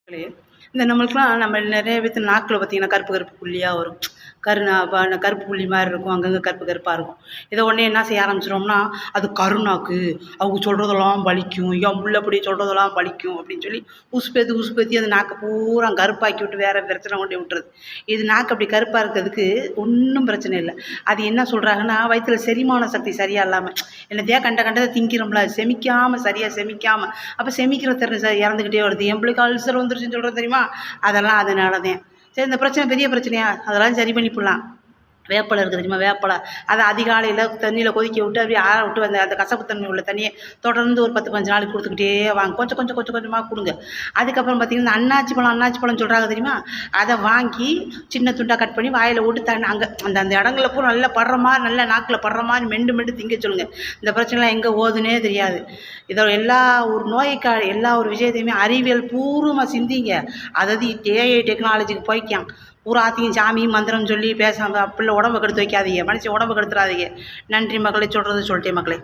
மக்களே, இந்த நம்மளுக்குலாம் நம்ம நிறைய பேத்து நாக்குல பார்த்தீங்கன்னா, கருப்பு கருப்பு புள்ளியா வரும். கருப்பு புள்ளி மாரி இருக்கும். அங்கங்க கருப்பு கருப்பா இருக்கும். இத உடனே என்ன செய்ய ஆரம்பிச்சுருவோம்னா, அது கருநாக்கு. அவங்க சொல்றதெல்லாம் பலிக்கும். என் புள்ள அப்படி சொல்றதெல்லாம் பலிக்கும் அப்படின்னு சொல்லி உசுப்பேத்தி அந்த நாக்க பூரா கருப்பாக்கி விட்டு வேற பிரச்சனை கொண்டு போய் விட்டுறது. இது நாக்கு அப்படி கருப்பா இருக்கிறதுக்கு ஒண்ணும் பிரச்சனை இல்ல. அது என்ன சொல்றாங்கன்னா, வயித்துல செரிமான சக்தி சரியா இல்லாம, என்னத்தையா கண்டத திங்கிறோம்ல, சரியா செமிக்காம, அப்ப செமிக்கிற திறன் இறந்துக்கிட்டே வருது. என் பிள்ளைக்கு அல்சர் வந்துருச்சுன்னு சொல்றேன் தெரியுமா? அதெல்லாம் அதனால தான். சரி இந்த பிரச்சனை பெரிய பிரச்சனையா? அதெல்லாம் சரி பண்ணிப்புடலாம். வேப்பிலை இருக்குது தெரியுமா? வேப்பிலை. அதை அதிகாலையில் தண்ணியில் கொதிக்க விட்டு அப்படியே ஆற விட்டு அந்த கசப்புத்தன்மை உள்ள தண்ணியை தொடர்ந்து ஒரு 10, 15 நாளைக்கு கொடுத்துக்கிட்டே வாங்க. கொஞ்சம் கொஞ்சமாக கொடுங்க. அதுக்கப்புறம் பார்த்தீங்கன்னா, அன்னாச்சி பழம் சொல்கிறாங்க தெரியுமா? அதை வாங்கி சின்ன துண்டாக கட் பண்ணி வாயில் விட்டு அங்கே அந்த இடங்களில் பூரா நல்லா படுற மாதிரி, நல்லா நாக்கில் படுற மாதிரி மெண்டு திங்க சொல்லுங்கள். இந்த பிரச்சனைலாம் எங்கே ஓதுனே தெரியாது. இதோட எல்லா ஒரு எல்லா ஒரு விஷயத்தையுமே அறிவியல் பூர்வமாக சிந்திங்க. அதாவது ஏஐ டெக்னாலஜிக்கு போய்க்கான் பூராத்தையும் சாமி மந்திரம் சொல்லி பேசாமல் பிள்ளை உடம்பை கெடுத்து வைக்காதீங்க. மனுஷன் உடம்பை கெடுத்துறாதீங்க. நன்றி மக்களை, சொல்கிறது சொல்லிட்டேன் மக்களே.